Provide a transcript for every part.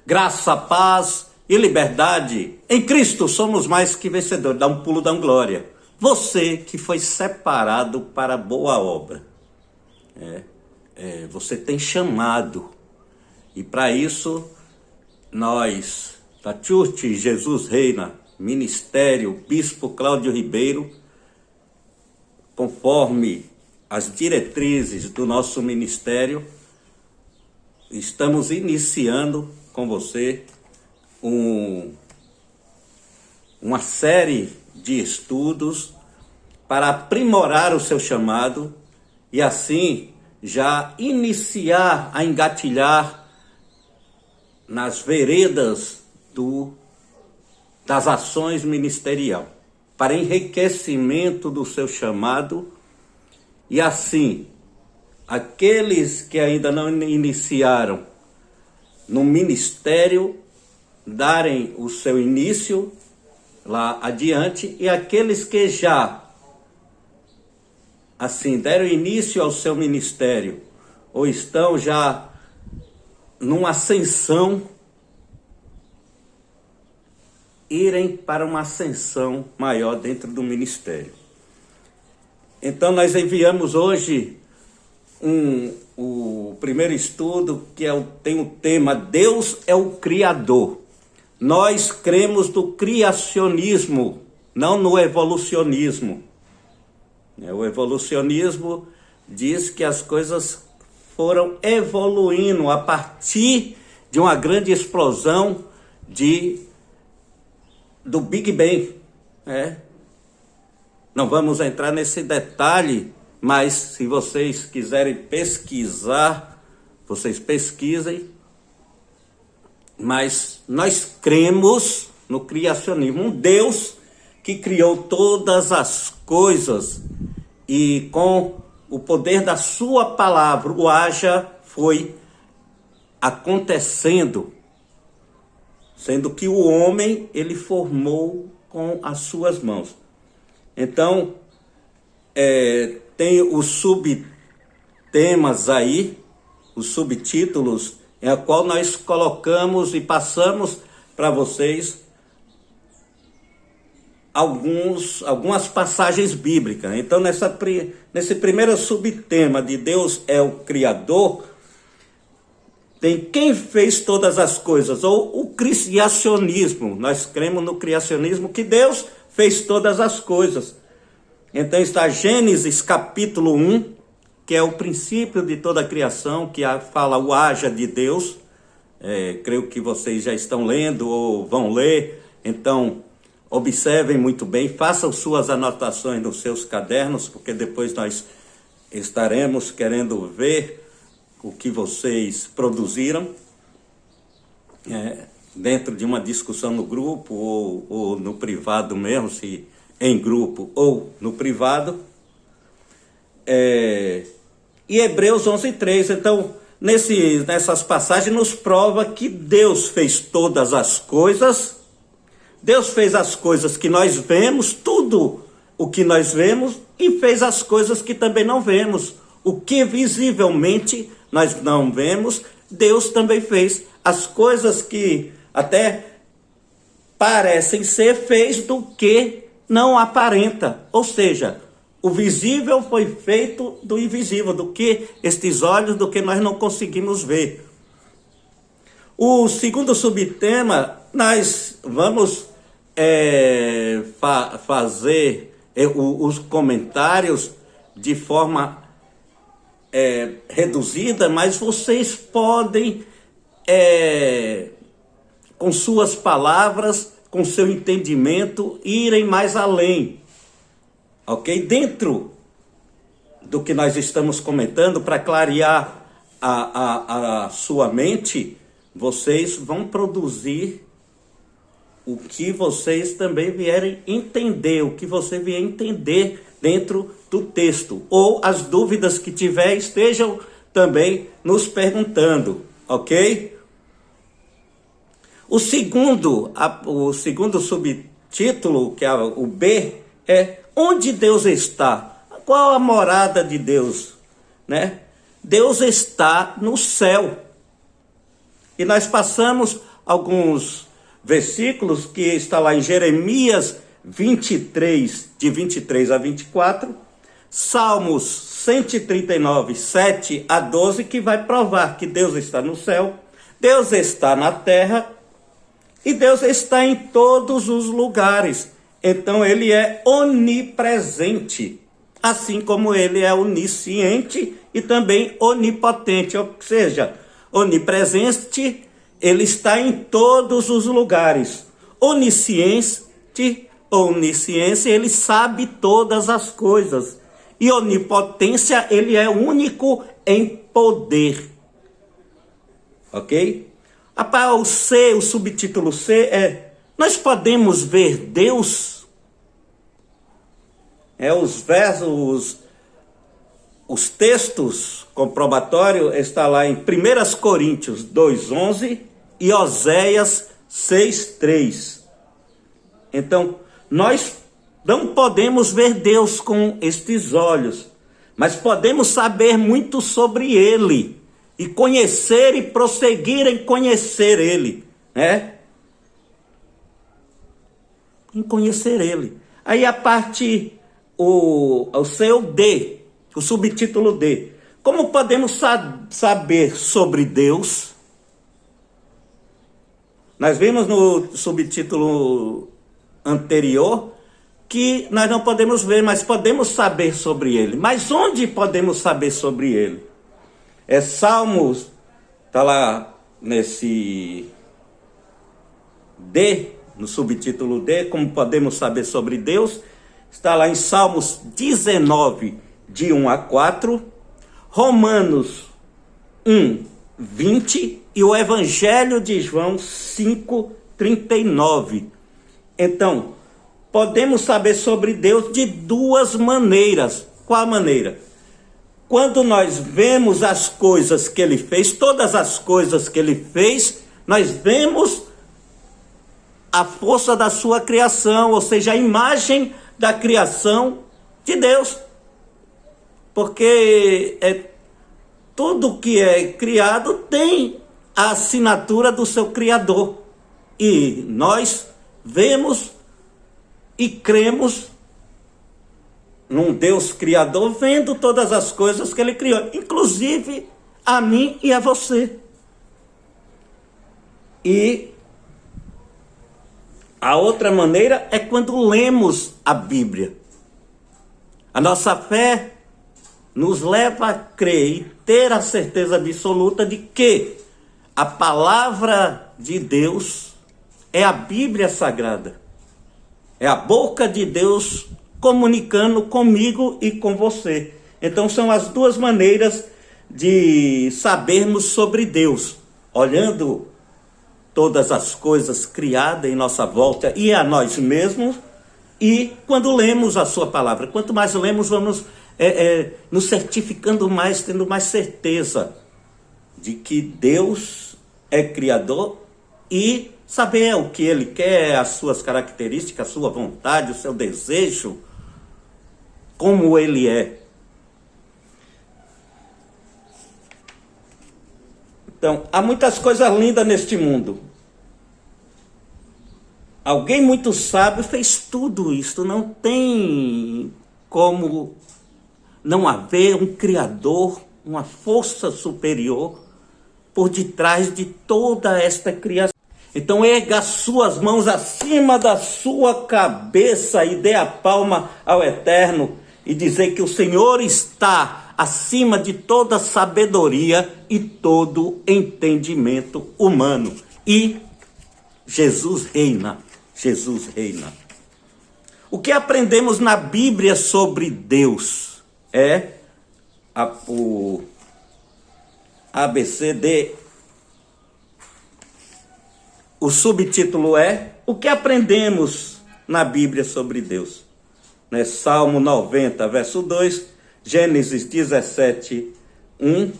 Graça, paz e liberdade. Em Cristo somos mais que vencedores. Dá um pulo, dá uma glória. Você que foi separado para boa obra. Você tem chamado. E para isso, nós, da Church Jesus Reina, Ministério Bispo Cláudio Ribeiro, conforme as diretrizes do nosso ministério, estamos iniciando com você uma série de estudos para aprimorar o seu chamado e assim já iniciar a engatilhar nas veredas das ações ministerial, para enriquecimento do seu chamado e assim aqueles que ainda não iniciaram no ministério darem o seu início lá adiante e aqueles que já assim deram início ao seu ministério ou estão já numa ascensão, irem para uma ascensão maior dentro do ministério. Então nós enviamos hoje o primeiro estudo que tem o tema Deus é o Criador. Nós cremos no criacionismo, não no evolucionismo. O evolucionismo diz que as coisas foram evoluindo a partir de uma grande explosão do Big Bang. Não vamos entrar nesse detalhe, mas se vocês quiserem pesquisar, vocês pesquisem. Mas nós cremos no criacionismo, um Deus que criou todas as coisas e com o poder da sua palavra, o haja foi acontecendo, sendo que o homem ele formou com as suas mãos. Então, tem os subtemas aí, os subtítulos, em a qual nós colocamos e passamos para vocês algumas passagens bíblicas. Então, nesse primeiro subtema de Deus é o Criador, tem quem fez todas as coisas, ou o criacionismo. Nós cremos no criacionismo, que Deus fez todas as coisas. Então está Gênesis capítulo 1, que é o princípio de toda a criação, que fala o haja de Deus. Creio que vocês já estão lendo ou vão ler, então observem muito bem, façam suas anotações nos seus cadernos, porque depois nós estaremos querendo ver o que vocês produziram dentro de uma discussão no grupo ou no privado mesmo, se em grupo ou no privado. E Hebreus 11:3, então nessas passagens nos prova que Deus fez todas as coisas. Deus fez as coisas que nós vemos, tudo o que nós vemos, e fez as coisas que também não vemos. O que visivelmente nós não vemos, Deus também fez. As coisas que até parecem ser, fez do que não aparenta. Ou seja, o visível foi feito do invisível, do que estes olhos, do que nós não conseguimos ver. O segundo subtema, nós vamos fazer os comentários de forma reduzida, mas vocês podem, com suas palavras, com seu entendimento, irem mais além. Ok? Dentro do que nós estamos comentando, para clarear a sua mente, vocês vão produzir o que vocês também vierem entender, o que você vier entender dentro do texto. Ou as dúvidas que tiver, estejam também nos perguntando, ok? O segundo subtítulo, que é o B, é onde Deus está? Qual a morada de Deus? Deus está no céu. E nós passamos alguns versículos que está lá em Jeremias 23, de 23 a 24, Salmos 139, 7 a 12, que vai provar que Deus está no céu, Deus está na terra e Deus está em todos os lugares. Então ele é onipresente, assim como ele é onisciente e também onipotente, ou seja, onipresente, ele está em todos os lugares. Onisciente, ele sabe todas as coisas. E onipotência, ele é único em poder. Ok? O C, o subtítulo C é: nós podemos ver Deus? Os versos, os textos comprobatórios está lá em 1 Coríntios 2:11 e Oséias 6:3. Então, nós não podemos ver Deus com estes olhos, mas podemos saber muito sobre Ele e conhecer e prosseguir em conhecer Ele, né? Em conhecer Ele. Aí a parte, o seu D, o subtítulo D. Como podemos saber sobre Deus? Nós vimos no subtítulo anterior que nós não podemos ver, mas podemos saber sobre Ele. Mas onde podemos saber sobre Ele? Salmos, está lá nesse D, no subtítulo D, como podemos saber sobre Deus, está lá em Salmos 19, de 1 a 4, Romanos 1, 20 e o Evangelho de João 5, 39. Então, podemos saber sobre Deus de duas maneiras. Qual a maneira? Quando nós vemos as coisas que Ele fez, todas as coisas que Ele fez, nós vemos a força da sua criação, ou seja, a imagem da criação de Deus. Porque tudo que é criado tem a assinatura do seu Criador. E nós vemos e cremos num Deus Criador, vendo todas as coisas que Ele criou, inclusive a mim e a você. E a outra maneira é quando lemos a Bíblia. A nossa fé nos leva a crer e ter a certeza absoluta de que a palavra de Deus é a Bíblia Sagrada. É a boca de Deus comunicando comigo e com você. Então são as duas maneiras de sabermos sobre Deus. Olhando todas as coisas criadas em nossa volta e a nós mesmos. E quando lemos a sua palavra. Quanto mais lemos, vamos nos certificando mais, tendo mais certeza de que Deus é Criador e saber o que Ele quer, as suas características, a sua vontade, o seu desejo, como Ele é. Então, há muitas coisas lindas neste mundo. Alguém muito sábio fez tudo isso. Não tem como não haver um Criador, uma força superior por detrás de toda esta criação. Então erga as suas mãos acima da sua cabeça e dê a palma ao Eterno e dizer que o Senhor está acima de toda sabedoria e todo entendimento humano. E Jesus reina, Jesus reina. O que aprendemos na Bíblia sobre Deus é o ABCD. O subtítulo é: o que aprendemos na Bíblia sobre Deus? Salmo 90, verso 2, Gênesis 17, 1,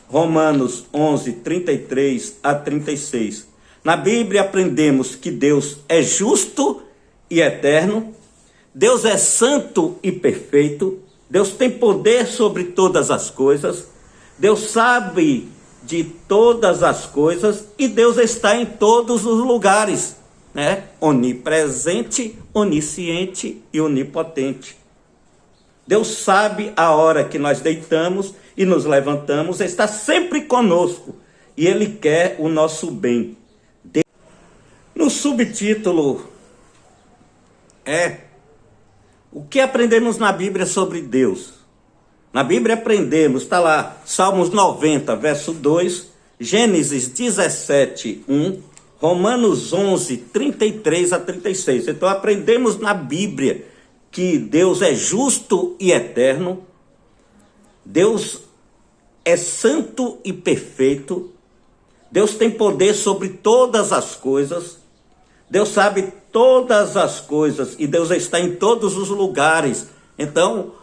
Romanos 11, 33 a 36. Na Bíblia aprendemos que Deus é justo e eterno, Deus é santo e perfeito, Deus tem poder sobre todas as coisas, Deus sabe de todas as coisas e Deus está em todos os lugares, né? Onipresente, onisciente e onipotente. Deus sabe a hora que nós deitamos e nos levantamos, está sempre conosco e Ele quer o nosso bem. No subtítulo o que aprendemos na Bíblia sobre Deus? Na Bíblia aprendemos, está lá, Salmos 90, verso 2, Gênesis 17, 1, Romanos 11, 33 a 36. Então aprendemos na Bíblia que Deus é justo e eterno, Deus é santo e perfeito, Deus tem poder sobre todas as coisas, Deus sabe todas as coisas e Deus está em todos os lugares. Então,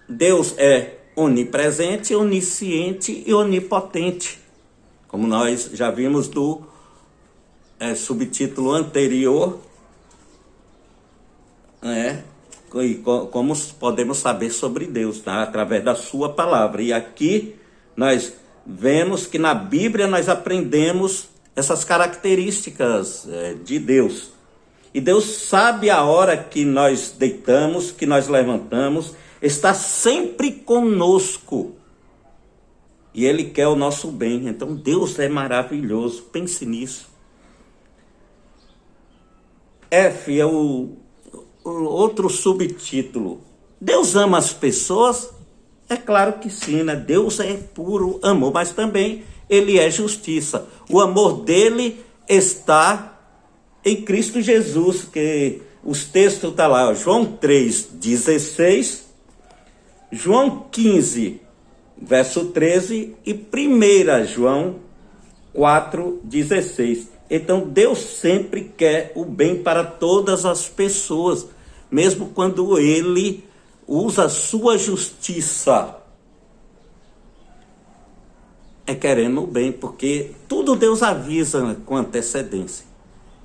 Deus é onipresente, onisciente e onipotente, como nós já vimos do subtítulo anterior, e como podemos saber sobre Deus, tá? Através da sua palavra. E aqui nós vemos que na Bíblia nós aprendemos essas características de Deus. E Deus sabe a hora que nós deitamos, que nós levantamos, está sempre conosco. E Ele quer o nosso bem. Então Deus é maravilhoso. Pense nisso. F é o outro subtítulo. Deus ama as pessoas? É claro que sim, né? Deus é puro amor, mas também Ele é justiça. O amor dele está em Cristo Jesus, que os textos estão lá, João 3,16, João 15, verso 13 e 1 João 4,16. Então Deus sempre quer o bem para todas as pessoas, mesmo quando Ele usa a sua justiça. É querendo o bem, porque tudo Deus avisa com antecedência.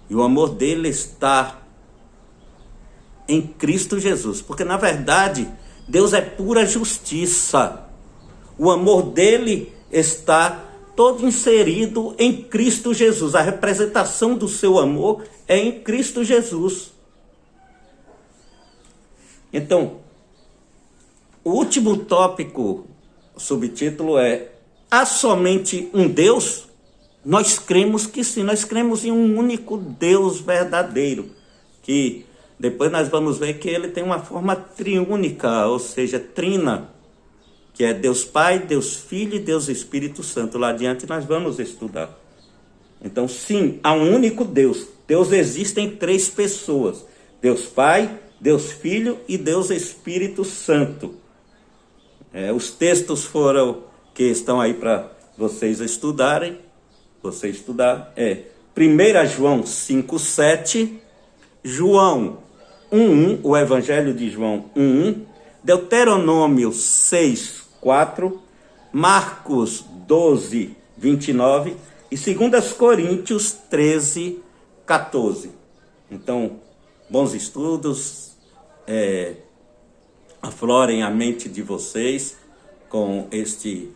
E o amor dele está em Cristo Jesus. Porque na verdade, Deus é pura justiça. O amor dele está todo inserido em Cristo Jesus. A representação do seu amor é em Cristo Jesus. Então, o último tópico, o subtítulo é: há somente um Deus? Nós cremos que sim, nós cremos em um único Deus verdadeiro, que depois nós vamos ver que ele tem uma forma triúnica, ou seja, trina, que é Deus Pai, Deus Filho e Deus Espírito Santo. Lá adiante nós vamos estudar. Então sim, há um único Deus. Deus existe em três pessoas: Deus Pai, Deus Filho e Deus Espírito Santo. Os textos que estão aí para vocês estudarem. 1 João 5,7, João 1,1, o Evangelho de João 1,1, Deuteronômio 6,4, Marcos 12, 29 e 2 Coríntios 13, 14. Então, bons estudos, aflorem a mente de vocês com este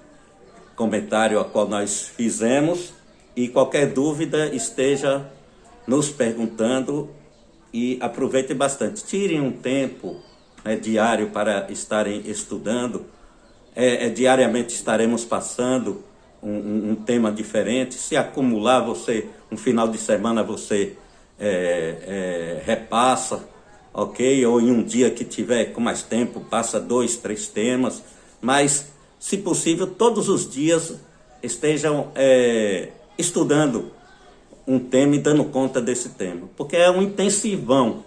comentário a qual nós fizemos, e qualquer dúvida esteja nos perguntando e aproveitem bastante. Tirem um tempo diário para estarem estudando. Diariamente estaremos passando um tema diferente. Se acumular, um final de semana você repassa, ok? Ou em um dia que tiver com mais tempo, passa 2, 3 temas. Mas, se possível, todos os dias estejam estudando um tema e dando conta desse tema. Porque é um intensivão,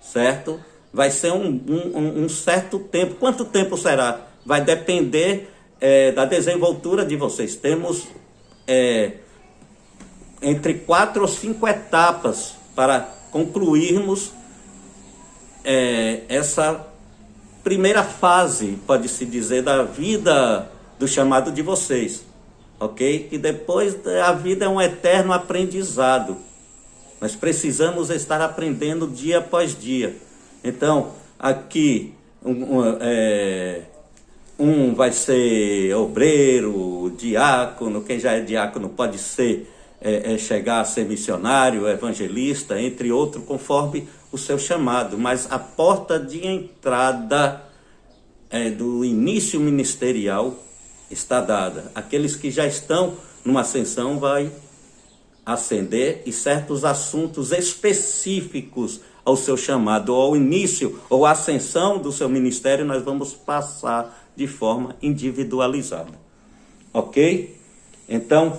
certo? Vai ser um certo tempo. Quanto tempo será? Vai depender da desenvoltura de vocês. Temos entre 4 ou 5 etapas para concluirmos essa primeira fase, pode-se dizer, da vida do chamado de vocês, ok? E depois a vida é um eterno aprendizado. Nós precisamos estar aprendendo dia após dia. Então, aqui, Um vai ser obreiro, diácono, quem já é diácono pode ser chegar a ser missionário, evangelista, entre outros, conforme o seu chamado. Mas a porta de entrada do início ministerial está dada. Aqueles que já estão numa ascensão vai ascender, e certos assuntos específicos ao seu chamado, ou ao início, ou à ascensão do seu ministério, nós vamos passar de forma individualizada. Ok? Então,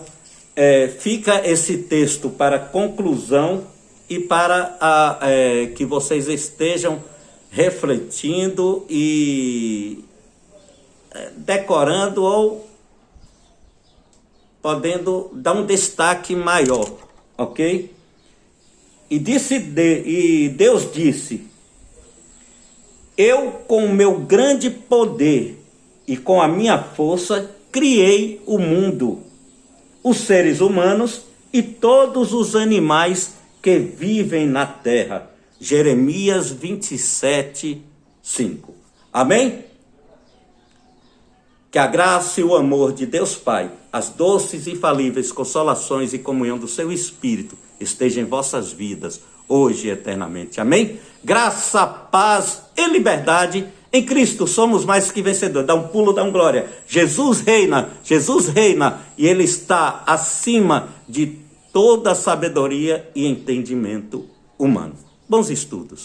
fica esse texto para conclusão e para que vocês estejam refletindo e decorando ou podendo dar um destaque maior, ok? E Deus disse: eu com o meu grande poder e com a minha força criei o mundo, os seres humanos e todos os animais que vivem na terra. Jeremias 27, 5. Amém? Que a graça e o amor de Deus Pai, as doces e infalíveis consolações e comunhão do seu Espírito estejam em vossas vidas, hoje e eternamente. Amém? Graça, paz e liberdade em Cristo. Somos mais que vencedores. Dá um pulo, dá um glória. Jesus reina, e Ele está acima de toda sabedoria e entendimento humano. Bons estudos.